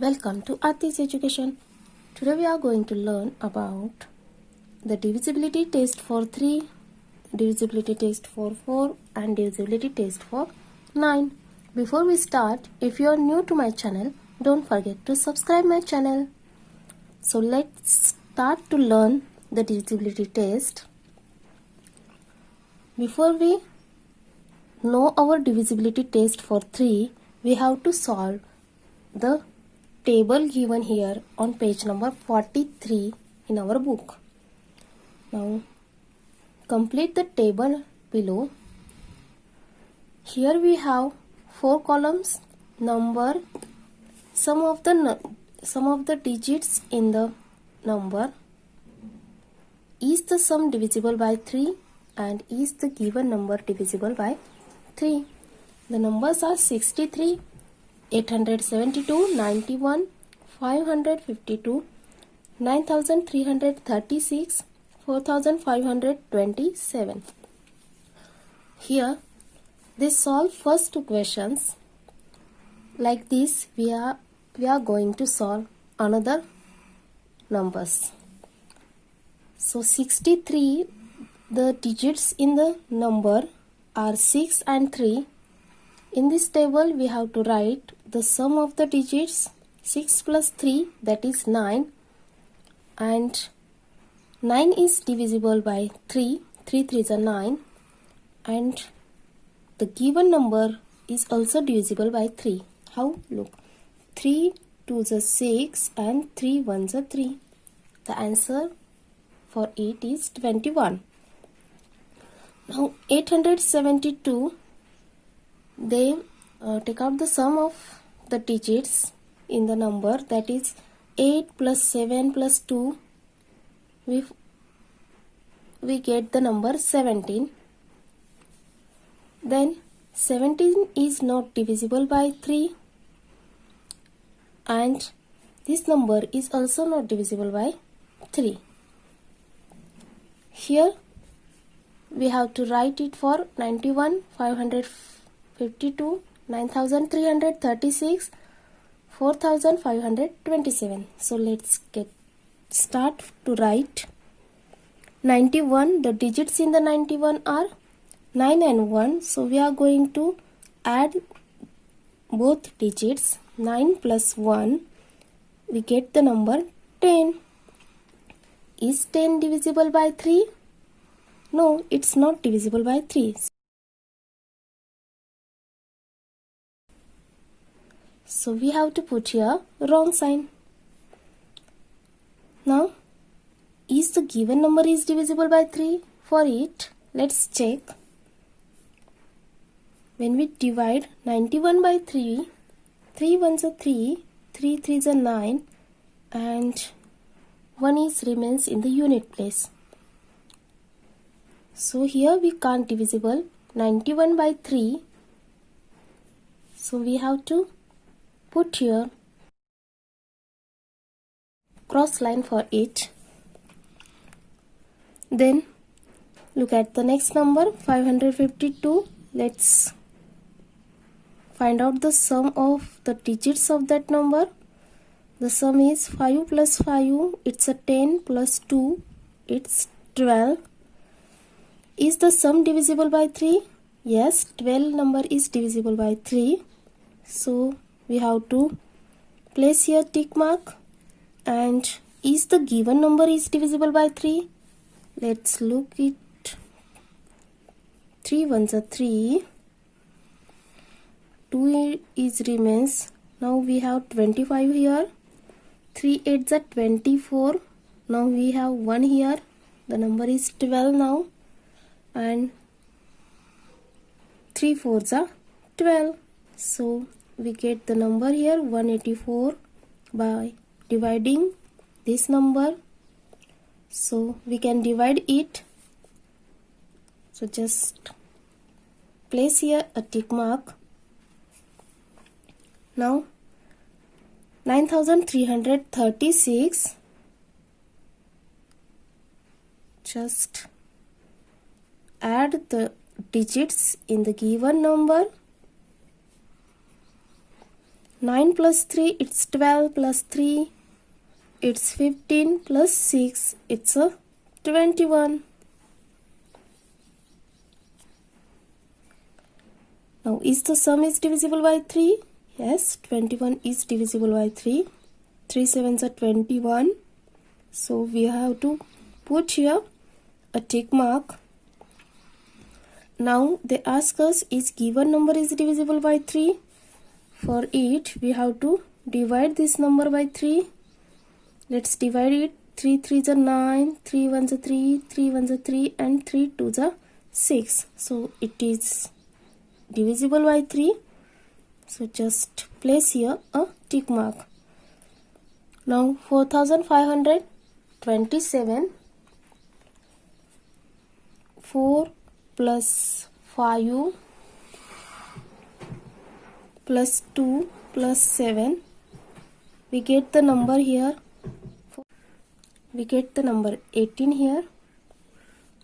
Welcome to Aarti's Education. Today we are going to learn about the divisibility test for 3, divisibility test for 4 and divisibility test for 9. Before we start, if you are new to my channel, don't forget to subscribe my channel. So let's start to learn the divisibility test. Before we know our divisibility test for 3, we have to solve the table given here on page number 43 in our book. Now complete the table below. Here we have 4 columns: number, sum of the digits in the number, is the sum divisible by 3, and is the given number divisible by 3. The numbers are 63, 872, 91, 552, 9336, 4527. Here they solve first two questions. Like this we are going to solve another numbers. So 63, the digits in the number are 6 and 3. In this table we have to write the sum of the digits. 6 plus 3, that is 9, and 9 is divisible by 3. 3 3s are 9, and the given number is also divisible by 3. How? Look, 3 2s are 6 and 3 1s are 3. The answer for it is 21. Now 872, they take out the sum of the digits in the number, that is 8 plus 7 plus 2, we get the number 17. Then 17 is not divisible by 3, and this number is also not divisible by 3. Here we have to write it for 91, 552, 9336, 4527. So let's start to write 91. The digits in the 91 are 9 and 1. So we are going to add both digits. 9 plus 1, we get the number 10. Is 10 divisible by 3? No, it's not divisible by 3. So we have to put here wrong sign. Now, is the given number is divisible by 3? For it, let's check. When we divide 91 by 3, 3 1s are 3, 3 3s are 9, and 1 is remains in the unit place. So here we can't divisible 91 by 3. So we have to put here cross line for it. Then look at the next number, 552. Let's find out the sum of the digits of that number. The sum is 5 plus 5, it's a 10, plus 2, it's 12. Is the sum divisible by 3? Yes, 12 number is divisible by 3. So we have to place here tick mark. And is the given number is divisible by 3? Let's look it. 3 1s are 3, 2 is remains. Now we have 25 here, 3 8s are 24. Now we have 1 here, the number is 12 now, and 3 4s are 12. So we get the number here 184 by dividing this number. So we can divide it. So just place here a tick mark. Now 9336, just add the digits in the given number 9 plus 3, it's 12, plus 3, it's 15, plus 6, it's a 21. Now, is the sum is divisible by 3? Yes, 21 is divisible by 3. 3 sevens are 21. So, we have to put here a tick mark. Now, they ask us, is given number is divisible by 3? For it, we have to divide this number by 3. Let's divide it. 3 3s are 9, 3 1s are 3, 3 1s are 3, and 3 2s are 6. So, it is divisible by 3. So, just place here a tick mark. Now, 4527, 4 plus 5 plus 2 plus 7, we get the number here. We get the number 18 here.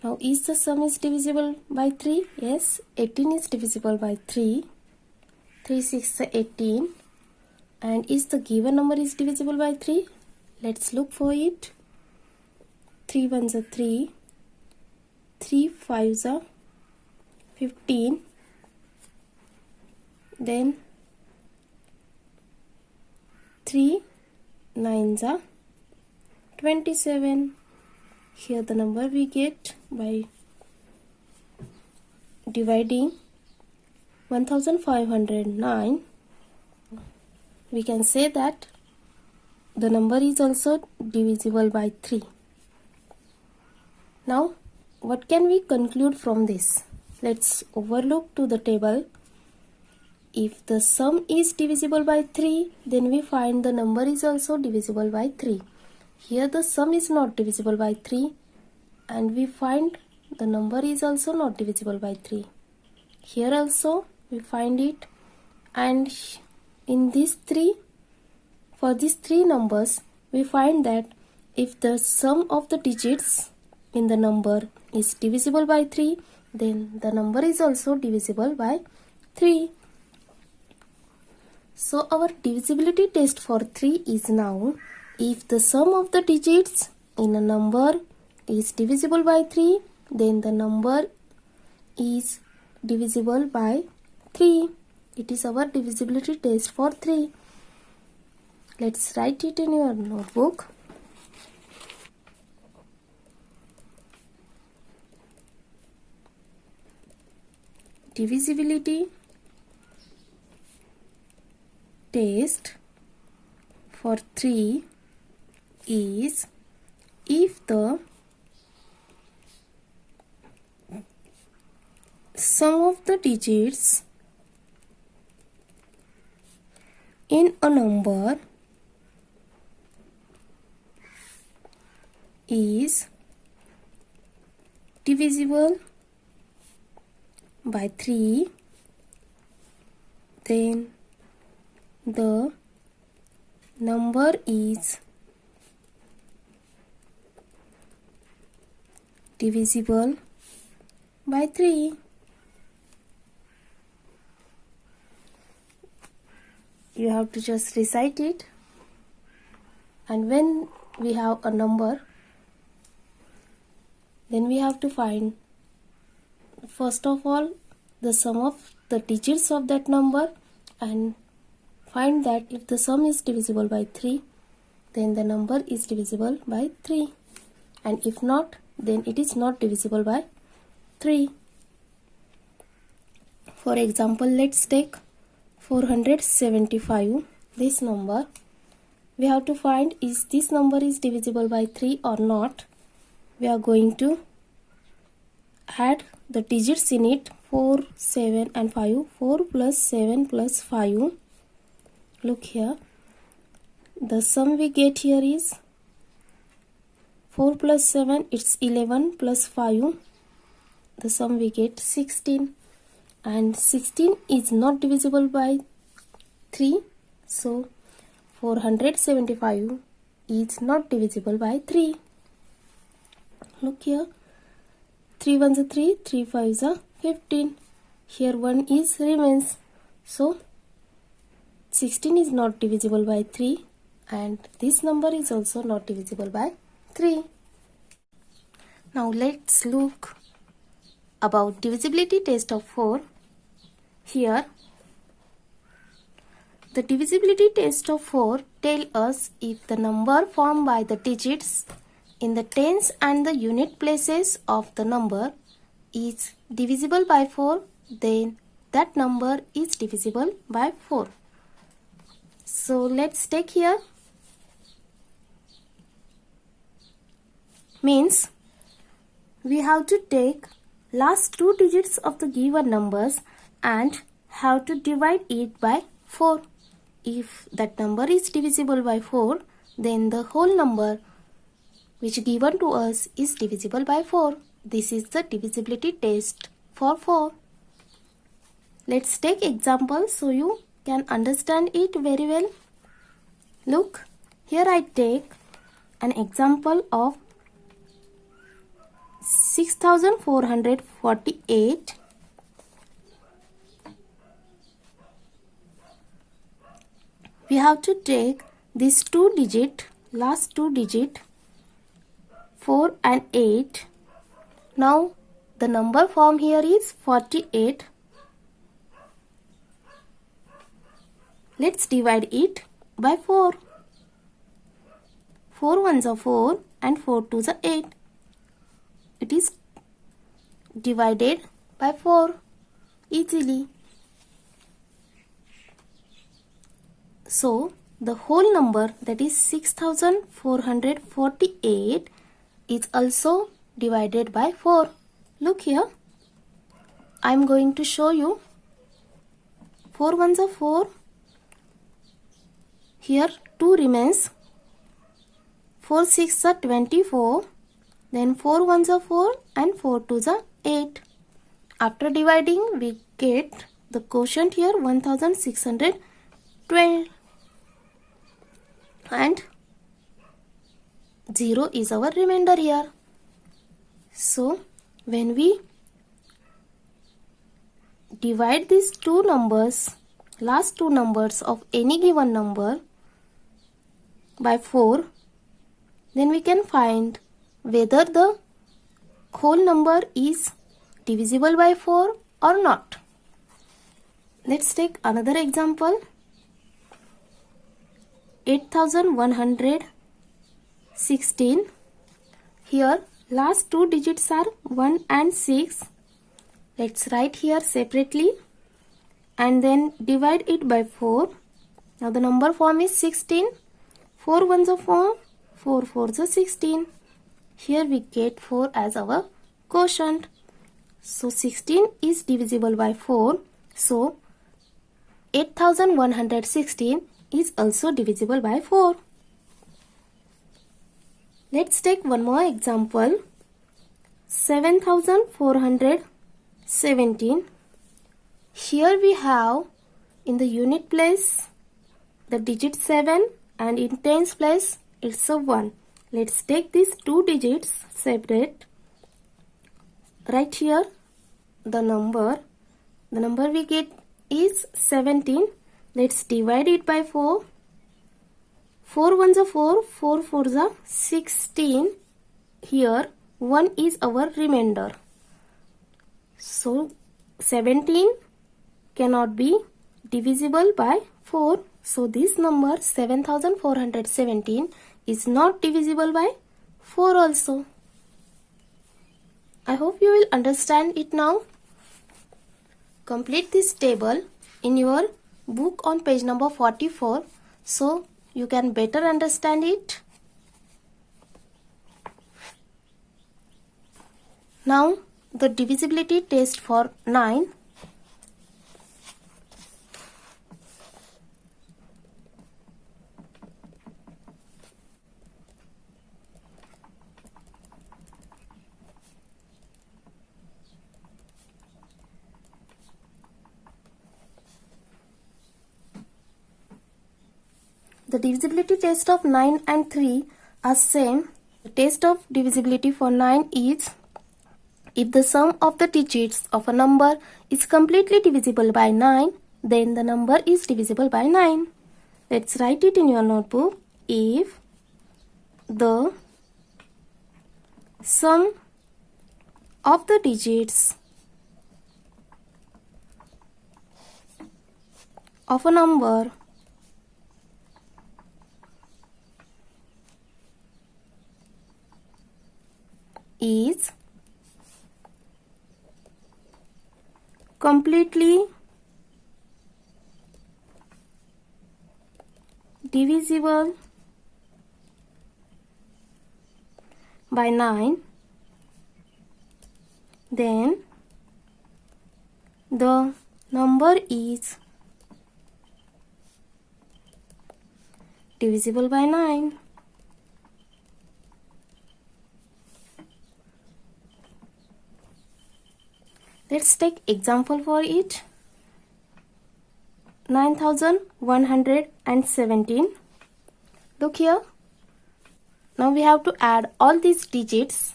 Now, is the sum is divisible by 3? Yes, 18 is divisible by 3. 3 6 is 18. And is the given number is divisible by 3? Let's look for it. 3 1s are 3. 3 5s are 15. Then 3 9s are 27. Here the number we get by dividing 1509. We can say that the number is also divisible by 3. Now, what can we conclude from this? Let's overlook to the table. If the sum is divisible by 3, then we find the number is also divisible by 3. Here the sum is not divisible by 3, and we find the number is also not divisible by 3. Here also we find it, and in these three, for these three numbers, we find that if the sum of the digits in the number is divisible by 3, then the number is also divisible by 3. So our divisibility test for 3 is now, if the sum of the digits in a number is divisible by 3, then the number is divisible by 3. It is our divisibility test for 3. Let's write it in your notebook. Divisibility test for 3 is, if the sum of the digits in a number is divisible by 3, then the number is divisible by 3. You have to just recite it, and when we have a number, then we have to find first of all the sum of the digits of that number, and find that if the sum is divisible by 3, then the number is divisible by 3, and if not, then it is not divisible by 3. For example, let's take 475, this number. We have to find is this number is divisible by 3 or not. We are going to add the digits in it, 4, 7 and 5. 4 plus 7 plus 5. Look here. The sum we get here is 4 plus 7, it's 11 plus 5. The sum we get 16. And 16 is not divisible by 3. So 475 is not divisible by 3. Look here. 3 1s are 3, 3 5s are 15. Here 1 is remains. So 16 is not divisible by 3 and this number is also not divisible by 3. Now let's look about divisibility test of 4. Here the divisibility test of 4 tell us if the number formed by the digits in the tens and the unit places of the number is divisible by 4, then that number is divisible by 4. So let's take here. Means we have to take last two digits of the given numbers and have to divide it by 4. If that number is divisible by 4, then the whole number which given to us is divisible by 4. This is the divisibility test for 4. Let's take example so you can understand it very well. Look, here I take an example of 6448. We have to take these two digit, last two digit, 4 and 8. Now the number formed here is 48. Let's divide it by 4. 4 ones are 4 and 4 twos are 8. It is divided by 4 easily. So the whole number, that is 6448, is also divided by 4. Look here, I am going to show you. 4 ones are 4. Here 2 remains. 4 6 are 24. Then 4 ones are 4 and 4 twos are 8. After dividing, we get the quotient here 1612. And 0 is our remainder here. So when we divide these two numbers, last two numbers of any given number, by 4, then we can find whether the whole number is divisible by 4 or not. Let's take another example. 8116. Here last two digits are 1 and 6. Let's write here separately and then divide it by 4. Now the number form is 16. 4 ones are 4, 4 fours are 16. Here we get 4 as our quotient. So 16 is divisible by 4. So 8116 is also divisible by 4. Let's take one more example. 7417. Here we have in the unit place the digit 7 and in tens place it's a 1. Let's take these two digits separate. Right here the number we get is 17. Let's divide it by 4. 4 ones are 4, 4 fours are 16. Here 1 is our remainder. So 17 cannot be divisible by 4. So this number 7417 is not divisible by 4 also. I hope you will understand it now. Complete this table in your book on page number 44 so you can better understand it. Now the divisibility test for 9. The divisibility test of 9 and 3 are same. The test of divisibility for 9 is if the sum of the digits of a number is completely divisible by 9, then the number is divisible by 9. Let's write it in your notebook. If the sum of the digits of a number is completely divisible by 9, then the number is divisible by 9. Let's take example for it. 9117. Look here. Now we have to add all these digits.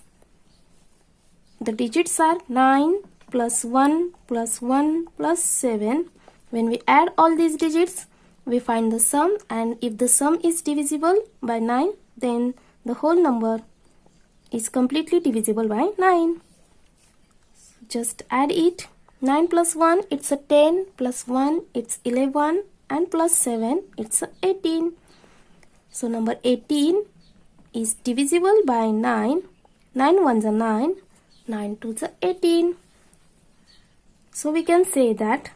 The digits are 9 plus 1 plus 1 plus 7. When we add all these digits, we find the sum, and if the sum is divisible by 9, then the whole number is completely divisible by 9. Just add it. 9 plus 1, it's a 10, plus 1, it's 11, and plus 7, it's a 18. So number 18 is divisible by 9. 9 ones are 9, 9 twos are 18. So we can say that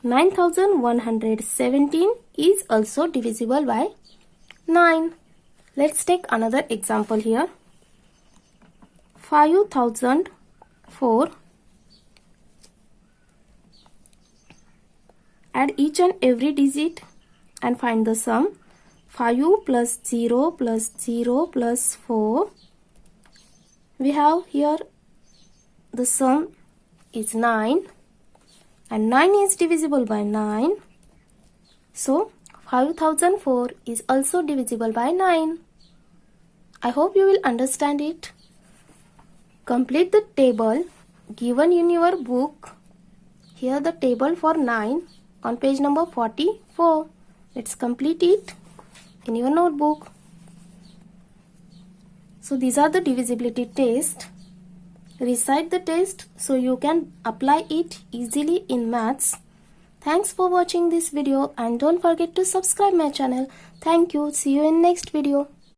9117 is also divisible by 9. Let's take another example here. 5004. Add each and every digit and find the sum. 5 plus 0 plus 0 plus 4. We have here the sum is 9, and 9 is divisible by 9. So 5004 is also divisible by 9. I hope you will understand it. Complete the table given in your book. Here the table for 9 on page number 44. Let's complete it in your notebook. So these are the divisibility test. Recite the test so you can apply it easily in maths. Thanks for watching this video, and don't forget to subscribe my channel. Thank you. See you in next video.